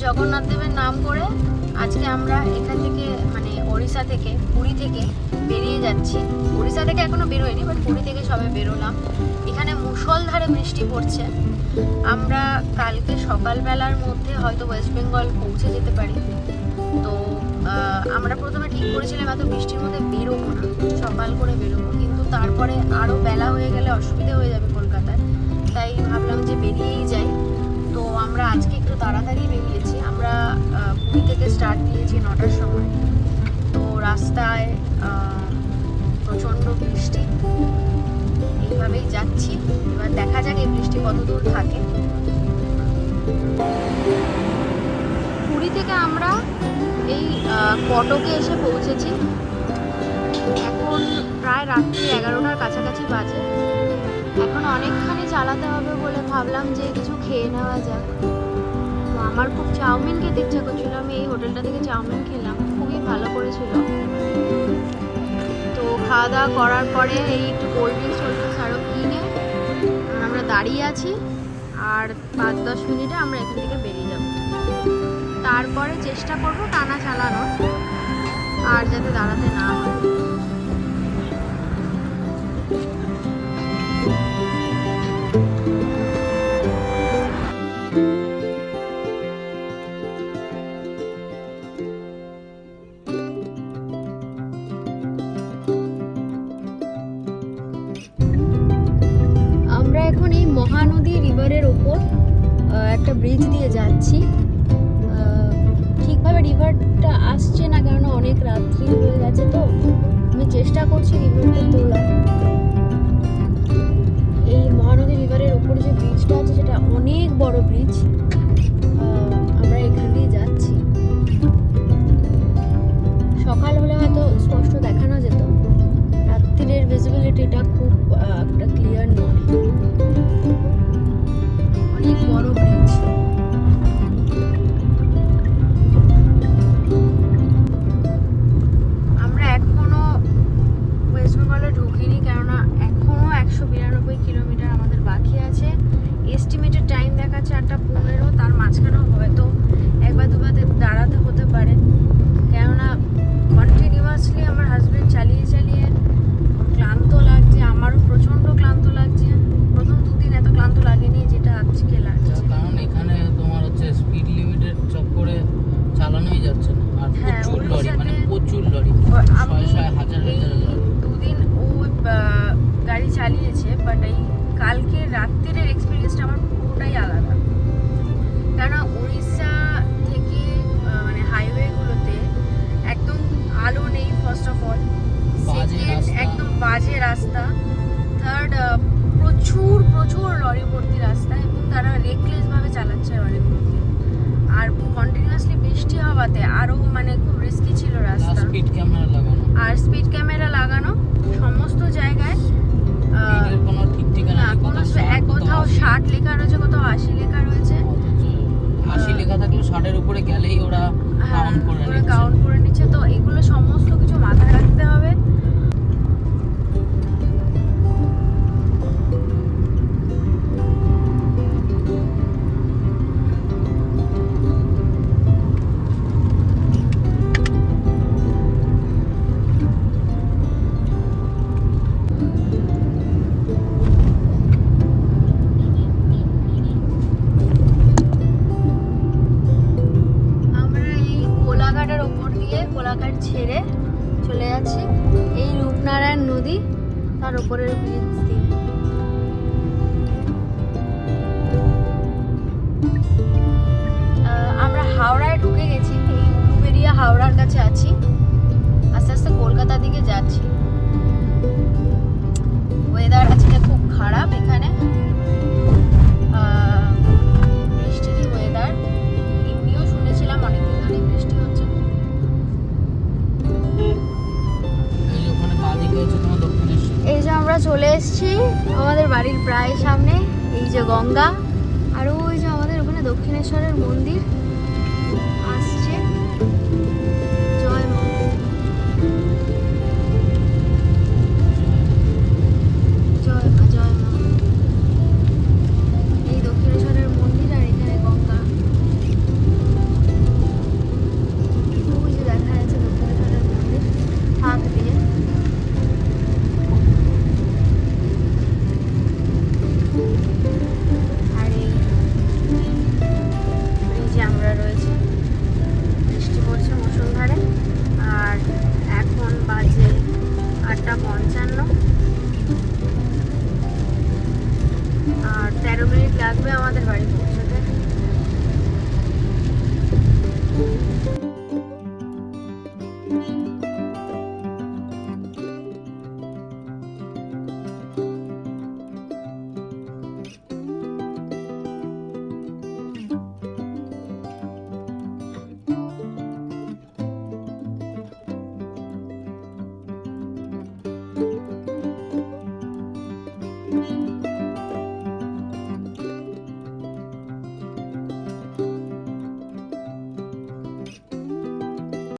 জগন্নাথ দেবের নাম করে আজকে আমরা এখান থেকে মানে ওড়িশা থেকে পুরী থেকে বেরিয়ে যাচ্ছি। ওড়িশা থেকে এখনো বেরোয়নি, বাট পুরী থেকে সবে বেরোলাম। এখানে মুষলধারে বৃষ্টি পড়ছে। আমরা কালকে সকালবেলার মধ্যে হয়তো ওয়েস্ট বেঙ্গল পৌঁছে যেতে পারি। তো আমরা প্রথমে ঠিক করেছিলাম এত বৃষ্টির মধ্যে বেরোবো না, সকাল করে বেরোবো, কিন্তু তারপরে আরও বেলা হয়ে গেলে অসুবিধা হয়ে যাবে কলকাতায়। তাই ভাবলাম যে বেরিয়েই যাই। তো আমরা আজকে একটু তাড়াতাড়ি বেরিয়েছি। আমরা পুরী থেকে স্টার্ট দিয়েছি 9টার সময়। তো রাস্তায় প্রচণ্ড বৃষ্টি, এইভাবেই যাচ্ছি। এবার দেখা যাক এই বৃষ্টি কত দূর থাকে। পুরী থেকে আমরা এই কটকে এসে পৌঁছেছি। এখন প্রায় রাত্রি 11টার কাছাকাছি বাজে। এখন অনেকখানি চালাতে হবে বলে ভাবলাম যে কিছু খেয়ে নেওয়া যাক। তো আমার খুব চাউমিন খেতে ইচ্ছা করছিল। আমি এই হোটেলটা থেকে চাউমিন খেলাম, খুবই ভালো করেছিল। তো খাওয়া দাওয়া করার পরে এই একটু কোল্ড ড্রিঙ্কস আরও কিনে আমরা দাঁড়িয়ে আছি। আর 5-10 মিনিটে আমরা এখান থেকে বেরিয়ে যাব। তারপরে চেষ্টা করব টানা চালানোর, আর যাতে দাঁড়াতে না হয়। আমরা এখন এই মহানদী রিভারের ওপর একটা ব্রিজ দিয়ে যাচ্ছি। ঠিকভাবে রিভারটা আসছে না, কেননা অনেক রাত্রি হয়ে গেছে। তো আমি চেষ্টা করছি রিভারটা তোলার। এই মহানদী রিভারের ওপর যে ব্রিজটা আছে সেটা অনেক বড় ব্রিজ। আমরা এখান দিয়ে যাচ্ছি। সকাল হলে হয়তো স্পষ্ট দেখানো যেত, রাত্রির ভিজিবিলিটিটা খুব একটা ক্লিয়ার নয়। অনেক বড় ব্রিজ। আমরা এখনো ওয়েস্ট বেঙ্গলে ঢুকিনি, কেননা এখনো 192 কিলোমিটার আমাদের বাকি আছে। এস্টিমেটেড টাইম দেখাচ্ছে 8:15। তার মাঝখানেও হয়তো একবার দুবার দাঁড়াতে হতে পারে, কেননা কন্টিনিউয়াসলি আমার হাজব্যান্ড চালিয়ে চালিয়ে ক্লান্ত লাগছে। আমারও প্রচণ্ড ক্লান্ত লাগছে। প্রথম 2 দিন এত ক্লান্ত লাগেনি যেটা আজকে লাগছে। কারণ এখানে তোমার হচ্ছে স্পিড লিমিটের চক্করে চালানোই যাচ্ছে না। আর প্রচুর লরি, মানে প্রচুর লরি, হাজার হাজার লরি। 2 দিন ও গাড়ি চালিয়েছে, বাট এই কালকে রাত্রের এক্সপিরিয়েন্সটা আমার পুরোটাই আলাদা। কেন উড়িষ্যা থেকে মানে হাইওয়েগুলোতে একদম আলো নেই, ফার্স্ট অফ অল। সেকেন্ড, একদম বাজে রাস্তা। থার্ড, প্রচুর প্রচুর লরি ভর্তি রাস্তা, এবং তারা রেকলেসভাবে চালাচ্ছে লরিগুলোকে। আর কন্টিনিউয়াসলি বৃষ্টি হওয়াতে আরও মানে খুব রিস্কি ছিল রাস্তা। স্পিড ক্যামেরা লাগানো, আর স্পিড ক্যামেরা লাগানো সমস্ত জায়গায়। কোনো ঠিক ঠিকানা নেই। কোথাও 60 লেখা রয়েছে, কোথাও 80 লেখা রয়েছে। 80 লেখা থাকলে 60-এর উপরে গেলেই ওরা কাউন্ট করে নিচ্ছে। তো এগুলো সমস্ত কিছু মাথায় রাখতে হবে। কোলাঘাট ছেড়ে চলে যাচ্ছি এই রূপনারায়ণ নদী, তার উপরের ব্রিজ দিয়ে। আমরা হাওড়ায় ঢুকে গেছি। এই উলুবেড়িয়া হাওড়ার কাছে আছি। আস্তে আস্তে কলকাতার দিকে যাচ্ছি। ওয়েদার আজকে খুব খারাপ এখানে, বৃষ্টিরই ওয়েদার। এমনিও শুনেছিলাম অনেকদিন ধরে বৃষ্টি হচ্ছে। এই যে আমরা চলে এসেছি আমাদের বাড়ির প্রায় সামনে। এই যে গঙ্গা, আর ওই যে আমাদের ওখানে দক্ষিণেশ্বরের মন্দির আসছে।